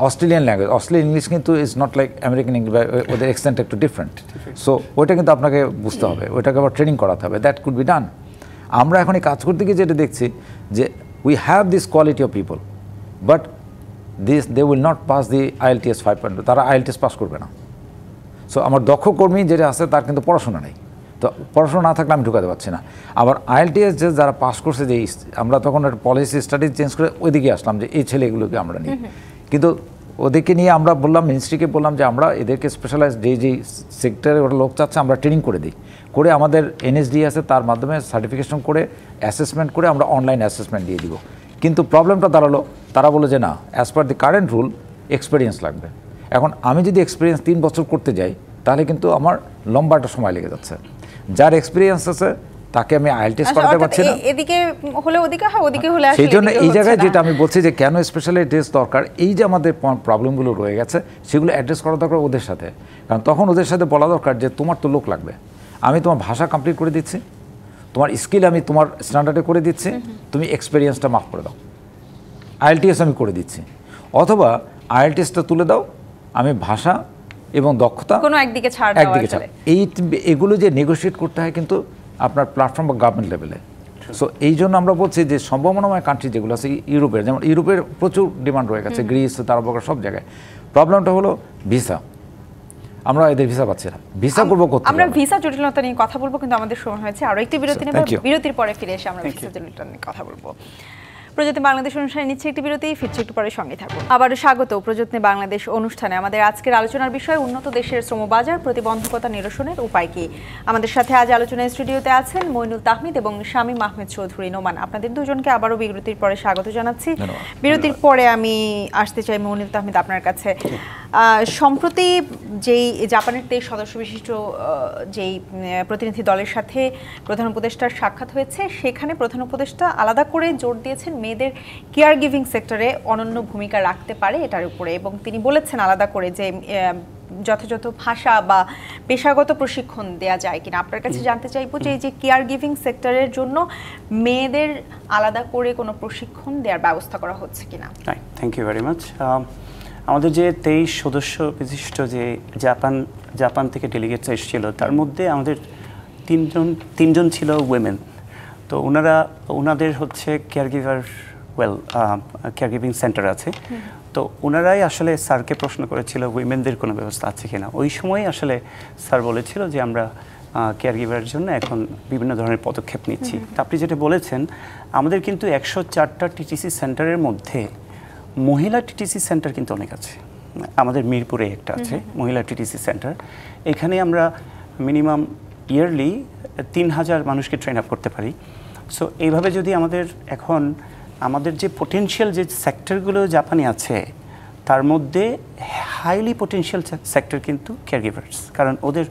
Australian language. Australian English কিন্তু is not like American English, ওদের এক্সেন্ট একটু ডিফারেন্ট। সো ওইটা কিন্তু আপনাকে বুঝতে হবে, ওইটাকে আবার ট্রেনিং করাতে হবে। That could be done. আমরা এখন এই কাজ করতে গিয়ে যেটা দেখছি যে we have this quality of people, but they will not pass the IELTS 5.2, তারা IELTS পাস করবে না। সো আমার দক্ষ কর্মী যেটা আছে তার কিন্তু পড়াশোনা নেই, তো পড়াশোনা না থাকলে আমি ঢুকাতে পারছি না। আবার IELTS যে যারা পাস করছে, যে আমরা তখন একটা পলিসি স্টাডি চেঞ্জ করে ওইদিকে আসলাম যে এই ছেলেগুলোকে আমরা নিই। কিন্তু ওদেরকে নিয়ে আমরা বললাম, মিনিস্ট্রিকে বললাম যে আমরা এদেরকে স্পেশালাইজ যেই সেক্টরে ওরা লোক চাচ্ছে আমরা ট্রেনিং করে দিই, করে আমাদের NSD আছে তার মাধ্যমে সার্টিফিকেশন করে অ্যাসেসমেন্ট করে আমরা অনলাইন অ্যাসেসমেন্ট দিয়ে দিব। কিন্তু প্রবলেমটা দাঁড়ালো, তারা বলে যে না, as per the current rule experience লাগবে। এখন আমি যদি এক্সপিরিয়েন্স 3 বছর করতে যাই, তাহলে কিন্তু আমার লম্বা একটা সময় লেগে যাচ্ছে। যার এক্সপিরিয়েন্স আছে তাকে আমি IELTS করাতে পারছি না, এদিকে হলে ওদিকে হয়, ওদিকে হলে আসলে। সেই জন্য এই জায়গায় যেটা আমি বলছি যে কেন স্পেশালি টেস্ট দরকার, এই যে আমাদের প্রবলেমগুলো রয়ে গেছে সেগুলো অ্যাড্রেস করা দরকার ওদের সাথে। কারণ তখন ওদের সাথে বলা দরকার যে তোমার তো লোক লাগবে, আমি তোমার ভাষা কমপ্লিট করে দিচ্ছি, তোমার স্কিল আমি তোমার স্ট্যান্ডার্ডে করে দিচ্ছি, তুমি এক্সপিরিয়েন্সটা মাফ করে দাও, IELTS আমি করে দিচ্ছি, অথবা IELTSটা তুলে দাও, আমি ভাষা এবং দক্ষতা কোনো একদিকে ছাড়। এগুলো যে নেগোশিয়েট করতে হয় কিন্তু আপনার প্ল্যাটফর্ম বা গভর্নমেন্ট লেভেলে। সো এই জন্য আমরা বলছি যে সম্ভাবনাময় কান্ট্রি যেগুলো আছে ইউরোপের, যেমন ইউরোপের প্রচুর ডিমান্ড রয়ে গেছে, গ্রিস, তারপর সব জায়গায়। প্রবলেমটা হলো ভিসা, আমরা এদের ভিসা পাচ্ছি না। ভিসা করবো কোথায়? আমরা ভিসা জটিলতা নিয়ে কথা বলবো, কিন্তু আমাদের সময় হয়েছে আরো একটি বিরতি নেব। বিরতির পরে ফিরে এসে আমরা ভিসা জটিলতা নিয়ে কথা বলবো। প্রযত্নে বাংলাদেশ অনুষ্ঠানে নিচ্ছে একটি বিরতি, ফিরছে একটু পরে, সঙ্গে থাকুন। আবারও স্বাগত প্রযত্নে বাংলাদেশ অনুষ্ঠানে। আমাদের আজকের আলোচনার বিষয় উন্নত দেশের শ্রমবাজার প্রতিবন্ধকতা নিরসনের উপায় কি। আমাদের সাথে আজ আলোচনায় স্টুডিওতে আছেন মইনুল তাহমিদ এবং শামীম আহমেদ চৌধুরী নোমান। আপনাদের দুজনকে আবারও বিরতির পরে স্বাগত জানাচ্ছি। বিরতির পরে আমি আসতে চাই মইনুল তাহমিদ আপনার কাছে। সম্প্রতি যেই জাপানের 23 সদস্য বিশিষ্ট যেই প্রতিনিধি দলের সাথে প্রধান উপদেষ্টার সাক্ষাৎ হয়েছে, সেখানে প্রধান উপদেষ্টা আলাদা করে জোর দিয়েছেন মেয়েদের কেয়ার গিভিং সেক্টরে অনন্য ভূমিকা রাখতে পারে এটার উপরে, এবং তিনি বলেছেন আলাদা করে যে যথাযথ ভাষা বা পেশাগত প্রশিক্ষণ দেয়া যায় কিনা। আপনার কাছে জানতে চাইবো যে এই যে কেয়ার গিভিং সেক্টরের জন্য মেয়েদের আলাদা করে কোনো প্রশিক্ষণ দেওয়ার ব্যবস্থা করা হচ্ছে কিনা। Thank you very much. আমাদের যে 23 সদস্য বিশিষ্ট যে জাপান থেকে ডেলিগেটস এসেছিল, তার মধ্যে আমাদের তিনজন ছিল উইমেন। তো ওনাদের হচ্ছে কেয়ার গিভিং সেন্টার আছে। তো ওনারাই আসলে স্যারকে প্রশ্ন করেছিল উইমেনদের কোনো ব্যবস্থা আছে কিনা। ওই সময় আসলে স্যার বলেছিল যে আমরা কেয়ার গিভারের জন্য এখন বিভিন্ন ধরনের পদক্ষেপ নিচ্ছি। আপনি যেটা বলেছেন, আমাদের কিন্তু 104টা টিটিসি সেন্টারের মধ্যে মহিলা টিটিসি সেন্টার কিন্তু অনেক আছে। আমাদের মিরপুরে একটা আছে মহিলা টিটিসি সেন্টার। এখানে আমরা মিনিমাম ইয়ারলি 3000 মানুষকে ট্রেন আপ করতে পারি। সো এইভাবে যদি আমাদের যে পোটেনশিয়াল যে সেক্টরগুলো জাপানে আছে, তার মধ্যে হাইলি পোটেনশিয়াল সেক্টর কিন্তু কেয়ারগিভার্স, কারণ ওদের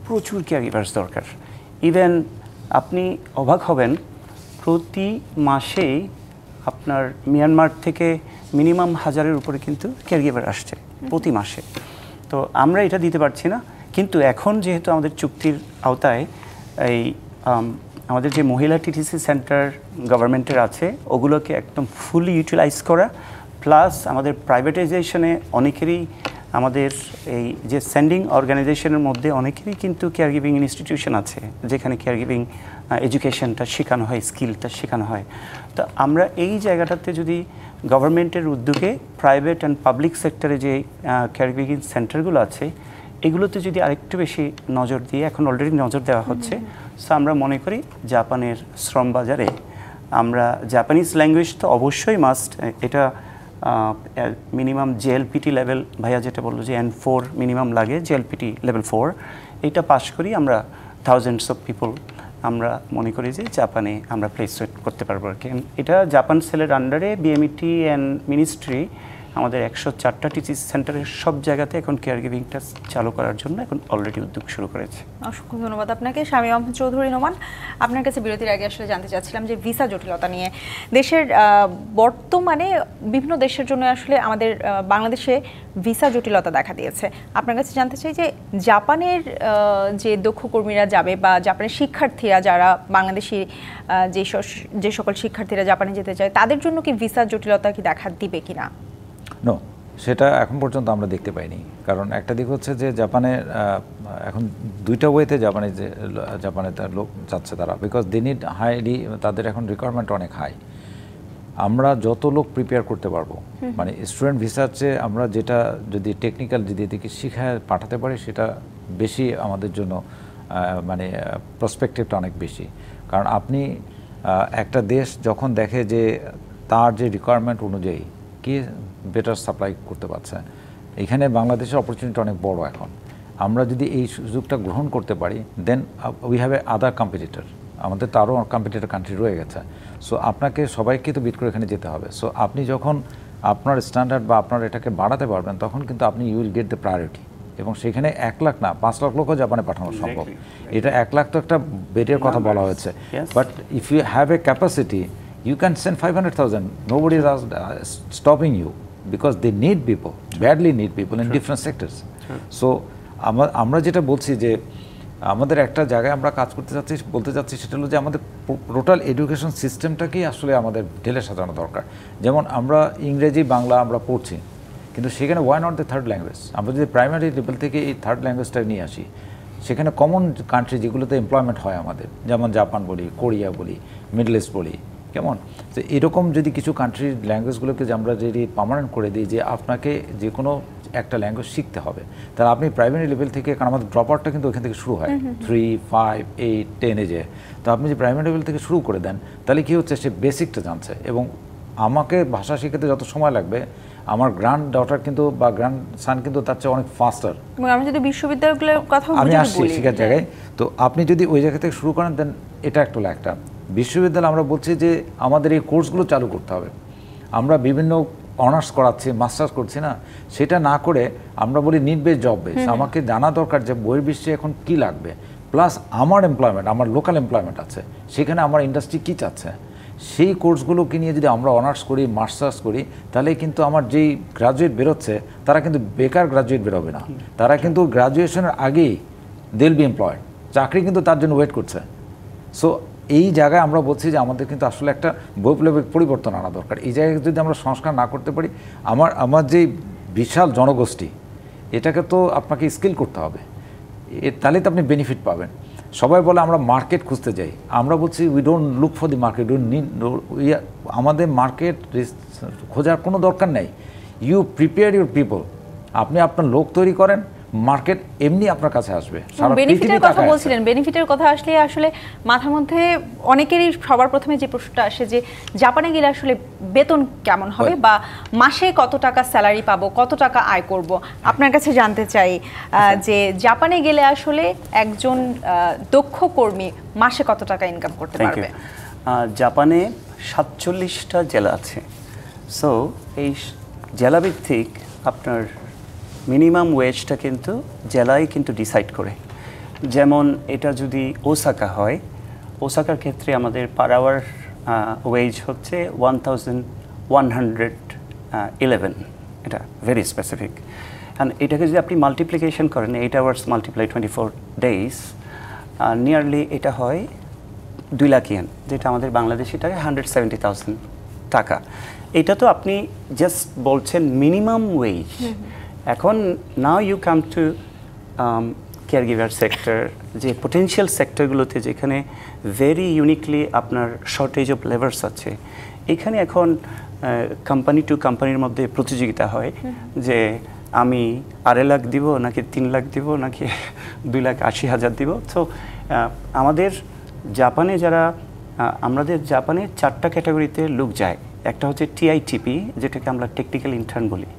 প্রচুর কেয়ারগিভার্স দরকার। ইভেন আপনি অবাক হবেন, প্রতি মাসেই আপনার মিয়ানমার থেকে মিনিমাম 1000-এর উপরে কিন্তু কেয়ারগিভার আসছে প্রতি মাসে। তো আমরা এটা দিতে পারছি না, কিন্তু এখন যেহেতু আমাদের চুক্তির আওতায় এই আমাদের যে মহিলা টিটিসি সেন্টার গভর্নমেন্টের আছে, ওগুলোকে একদম ফুলি ইউটিলাইজ করা, প্লাস আমাদের প্রাইভেটাইজেশনে অনেকেরই, আমাদের এই যে সেন্ডিং অর্গানাইজেশনের মধ্যে অনেকেরই কিন্তু কেয়ার গিভিং ইনস্টিটিউশন আছে, যেখানে কেয়ার গিভিং এডুকেশনটা শেখানো হয়, স্কিলটা শেখানো হয়। তো আমরা এই জায়গাটাতে যদি গভর্নমেন্টের উদ্যোগে প্রাইভেট অ্যান্ড পাবলিক সেক্টরে যে কেয়ার গিভিং সেন্টারগুলো আছে, এগুলোতে যদি আরেকটু বেশি নজর দিয়ে, এখন অলরেডি নজর দেওয়া হচ্ছে। সো আমরা মনে করি জাপানের শ্রম বাজারে আমরা জাপানিজ ল্যাঙ্গুয়েজ তো অবশ্যই মাস্ট, এটা মিনিমাম জেএলপিটি লেভেল, ভাইয়া যেটা বললো যে N4 মিনিমাম লাগে, জেএলপিটি লেভেল 4, এইটা পাস করি আমরা থাউজেন্ডস অফ পিপল আমরা মনে করি যে জাপানে আমরা প্লেস করতে পারবো আর কি। এটা জাপান সেলের আন্ডারে বিএমইটি অ্যান্ড মিনিস্ট্রি আমাদের 104টা টিচিং সেন্টারের সব জায়গাতে এখন কেয়ার গিভিংটা চালু করার জন্য এখন অলরেডি উদ্যোগ শুরু করেছে। অসংখ্য ধন্যবাদ আপনাকে। শামীম আহমেদ চৌধুরী নোমান, আপনার কাছে বিরতির আগে আসলে জানতে চাচ্ছিলাম যে ভিসা জটিলতা নিয়ে দেশের বর্তমানে বিভিন্ন দেশের জন্য আসলে আমাদের বাংলাদেশে ভিসা জটিলতা দেখা দিয়েছে। আপনার কাছে জানতে চাই যে জাপানের যে দক্ষ কর্মীরা যাবে বা জাপানের শিক্ষার্থীরা যারা বাংলাদেশি যে সকল শিক্ষার্থীরা জাপানে যেতে চায়, তাদের জন্য কি ভিসা জটিলতা কি দেখা দিবে কিনা? নো, সেটা এখন পর্যন্ত আমরা দেখতে পাইনি। কারণ একটা দিক হচ্ছে যে জাপানের এখন দুইটা ওয়েতে জাপানে তার লোক যাচ্ছে তারা, বিকজ দে নিড হাইলি, তাদের এখন রিকোয়ারমেন্ট অনেক হাই। আমরা যত লোক প্রিপেয়ার করতে পারবো, মানে স্টুডেন্ট ভিসার চেয়ে আমরা যেটা যদি টেকনিক্যাল যদি এদিকে শিখায় পাঠাতে পারি, সেটা বেশি আমাদের জন্য মানে প্রসপেক্টিভটা অনেক বেশি। কারণ আপনি একটা দেশ যখন দেখে যে তার যে রিকোয়ারমেন্ট অনুযায়ী কি বেটার সাপ্লাই করতে পারছে, এখানে বাংলাদেশের অপরচুনিটি অনেক বড়। এখন আমরা যদি এই সুযোগটা গ্রহণ করতে পারি, then we have a other competitor, আমাদের তো আরও কম্পিটিটর কান্ট্রি রয়ে গেছে। সো আপনাকে সবাইকে তো বিট করে এখানে যেতে হবে। সো আপনি যখন আপনার স্ট্যান্ডার্ড বা আপনার এটাকে বাড়াতে পারবেন, তখন কিন্তু আপনি you will get the priority. এবং সেখানে 1 লাখ না 5 লাখ লোকও জাপানে পাঠানো সম্ভব। এটা 1 লাখ তো একটা বেডের কথা বলা হয়েছে, but if you have a capacity, you can send 500,000. Nobody is stopping you, because they need people, badly need people in different sectors. So আমরা যেটা বলছি যে আমাদের একটা জায়গায় আমরা কাজ বলতে চাচ্ছি, সেটা হলো যে আমাদের টোটাল এডুকেশন সিস্টেমটাকেই আসলে আমাদের ঢেলে সাজানো দরকার। যেমন আমরা ইংরেজি বাংলা আমরা পড়ছি, কিন্তু সেখানে why not the third language? আমরা যদি প্রাইমারি লেভেল থেকে এই থার্ড ল্যাঙ্গুয়েজটা নিয়ে আসি, সেখানে কমন কান্ট্রি যেগুলোতে এমপ্লয়মেন্ট হয় আমাদের, যেমন জাপান বলি, কোরিয়া বলি, মিডল ইস্ট বলি, কেমন, তো এরকম যদি কিছু কান্ট্রির ল্যাঙ্গুয়েজগুলোকে যে আমরা যদি পার্মানেন্ট করে দিই, যে আপনাকে যে কোনো একটা ল্যাঙ্গুয়েজ শিখতে হবে। তাহলে আপনি প্রাইমারি লেভেল থেকে, কারণ আমাদের ড্রপ আউটটা কিন্তু ওখান থেকে শুরু হয় 3, 5, 8, 10 যে। তো আপনি যে প্রাইমারি লেভেল থেকে শুরু করে দেন, তাহলে কী হচ্ছে, সে বেসিকটা জানছে। এবং আমাকে ভাষা শিখাতে যত সময় লাগবে, আমার গ্র্যান্ড ডটার কিন্তু বা গ্র্যান্ড সান কিন্তু তার চেয়ে অনেক ফাস্টার। এবং আমি যদি বিশ্ববিদ্যালয়ের কথা আমি আসছি শিখার জায়গায়, তো আপনি যদি ওই জায়গা থেকে শুরু করেন, দেন এটা একটা বিশ্ববিদ্যালয় আমরা বলছি যে আমাদের এই কোর্সগুলো চালু করতে হবে। আমরা বিভিন্ন অনার্স করাচ্ছি, মাস্টার্স করছি না, সেটা না করে আমরা বলি নিড বেস, জব বেস। আমাকে জানা দরকার যে বহির্বিশ্বে এখন কি লাগবে, প্লাস আমার এমপ্লয়মেন্ট, আমার লোকাল এমপ্লয়মেন্ট আছে, সেখানে আমার ইন্ডাস্ট্রি কী চাচ্ছে। সেই কোর্সগুলোকে নিয়ে যদি আমরা অনার্স করি, মাস্টার্স করি, তাহলে কিন্তু আমার যেই গ্রাজুয়েট বেরোচ্ছে, তারা কিন্তু বেকার গ্রাজুয়েট বেরোবে না, তারা কিন্তু গ্রাজুয়েশনের আগেই দে উইল বি এমপ্লয়েড, চাকরি কিন্তু তার জন্য ওয়েট করছে। সো এই জায়গায় আমরা বলছি যে আমাদের কিন্তু আসলে একটা বৈপ্লবিক পরিবর্তন আনা দরকার। এই জায়গায় যদি আমরা সংস্কার না করতে পারি, আমার যে বিশাল জনগোষ্ঠী, এটাকে তো আপনাকে স্কিল করতে হবে, তাহলে তো আপনি বেনিফিট পাবেন। সবাই বলে আমরা মার্কেট খুঁজতে যাই, আমরা বলছি we don't look for the market, আমাদের মার্কেট খোঁজার কোনো দরকার নেই। ইউ প্রিপেয়ার ইউর পিপল, আপনি আপনার লোক তৈরি করেন, মার্কেট এমনি আপনার কাছে আসবে। বেনিফিটের কথা বলছিলেন, বেনিফিটের কথা আসলে আসলে মাথার মধ্যে অনেকেরই সবার প্রথমে যে প্রশ্নটা আসে যে জাপানে গেলে আসলে বেতন কেমন হবে, বা মাসে কত টাকা স্যালারি পাবো, কত টাকা আয় করব। আপনার কাছে জানতে চাই যে জাপানে গেলে আসলে একজন দক্ষ কর্মী মাসে কত টাকা ইনকাম করতে পারবে? জাপানে 47টা জেলা আছে। সো এই জেলাভিত্তিক আপনার মিনিমাম ওয়েজটা কিন্তু জেলাই কিন্তু ডিসাইড করে। যেমন এটা যদি ওসাকা হয়, ওসাকার ক্ষেত্রে আমাদের পার আওয়ার ওয়েজ হচ্ছে 1111, এটা ভেরি স্পেসিফিক। অ্যান্ড এটাকে যদি আপনি মাল্টিপ্লিকেশন করেন, 8 আওয়ার্স মাল্টিপ্লাই 24 ডেজ, নিয়ারলি এটা হয় 2 লাখ ইয়েন, যেটা আমাদের বাংলাদেশি টাকা 170,000 টাকা। এটা তো আপনি জাস্ট বলছেন মিনিমাম ওয়েজ। এখন now you come to care giver sector, যে পোটেনশিয়াল সেক্টরগুলোতে যেখানে ভেরি ইউনিকলি আপনার শর্টেজ অফ লেবার্স আছে, এখানে এখন কোম্পানি টু কোম্পানির মধ্যে প্রতিযোগিতা হয় যে আমি 2.5 লাখ দিব নাকি 3 লাখ দিব নাকি 2,80,000 দিব। তো আমাদের জাপানে আমাদের জাপানে 4টা ক্যাটাগরিতে লোক যায়। একটা হচ্ছে TITP, যেটাকে আমরা টেকনিক্যাল ইন্টার্ন বলি,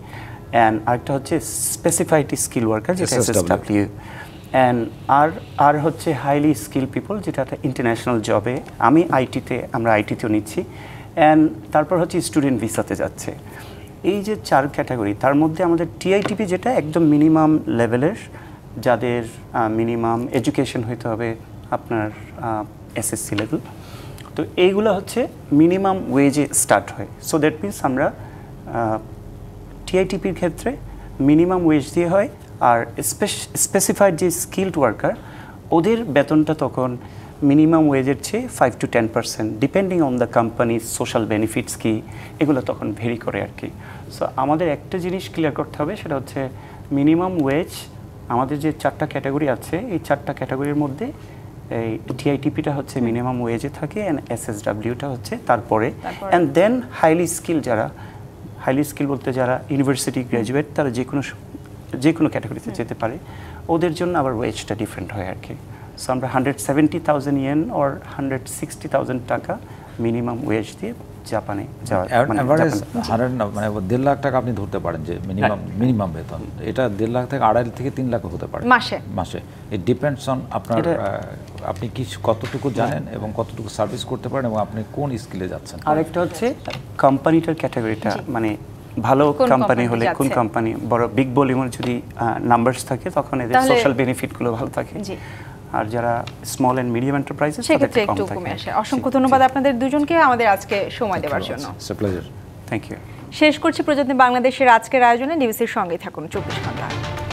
অ্যান্ড আরেকটা হচ্ছে স্পেসিফাইড স্কিল ওয়ার্কার, যেটা SSW, অ্যান্ড আর হচ্ছে হাইলি স্কিল পিপল, যেটা একটা ইন্টারন্যাশনাল জবে। আমরা আইটিতেও নিচ্ছি, অ্যান্ড তারপর হচ্ছে স্টুডেন্ট ভিসাতে যাচ্ছে। এই যে 4 ক্যাটাগরি, তার মধ্যে আমাদের TITP যেটা একদম মিনিমাম লেভেলের, যাদের মিনিমাম এডুকেশন হইতে হবে আপনার SSC লেভেল, তো এইগুলো হচ্ছে মিনিমাম ওয়েজে স্টার্ট হয়। সো দ্যাট মিনস আমরা TITPর ক্ষেত্রে মিনিমাম ওয়েজ দিয়ে হয়, আর স্পেসিফাইড যে স্কিলড ওয়ার্কার, ওদের বেতনটা তখন মিনিমাম ওয়েজের চেয়ে 5 to 10%, ডিপেন্ডিং অন দ্য কোম্পানির সোশ্যাল বেনিফিটস কি, এগুলো তখন ভেরি করে আর কি। সো আমাদের একটা জিনিস ক্লিয়ার করতে হবে, সেটা হচ্ছে মিনিমাম ওয়েজ আমাদের যে 4টা ক্যাটাগরি আছে, এই 4টা ক্যাটাগরির মধ্যে এই TITPটা হচ্ছে মিনিমাম ওয়েজে থাকে, অ্যান্ড SSWটা হচ্ছে তারপরে, অ্যান্ড দেন হাইলি স্কিল বলতে যারা ইউনিভার্সিটি গ্র্যাজুয়েট, তারা যে কোনো ক্যাটাগরিতে যেতে পারে, ওদের জন্য আবার ওয়েজটা ডিফারেন্ট হয় আর কি। সো আমরা 170,000 ইয়েন অর 160,000 টাকা মিনিমাম ওয়েজ দিয়ে জাপানে যাওয়া, মানে 1.5 লাখ টাকা আপনি ধরতে পারেন যে মিনিমাম বেতন। এটা 1.5 লাখ থেকে 2.5 থেকে 3 লাখ হতে পারে মাসে। ইট ডিপেন্ডস অন আপনার আপনি কতটুকু জানেন এবং কতটুকু সার্ভিস করতে পারেন এবং আপনি কোন স্কিলে যাচ্ছেন। আরেকটা হচ্ছে কোম্পানিটার ক্যাটাগরিটা, মানে ভালো কোম্পানি হলে, কোন কোম্পানি বড় বিগ ভলিউমের যদি নাম্বারস থাকে, তখন এদের সোশ্যাল বেনিফিটগুলো ভালো থাকে। আর যারা স্মল এন্ড মিডিয়াম এন্টারপ্রাইজেস, সেক্ষেত্রে একটু কমে আসে। অসংখ্য ধন্যবাদ আপনাদের দুজনকে আমাদের আজকে সময় দেওয়ার জন্য। It's a pleasure. Thank you. শেষ করছি প্রযত্নে বাংলাদেশের আজকের আয়োজনে। ডিবিসির সঙ্গেই থাকুন 24 ঘন্টা।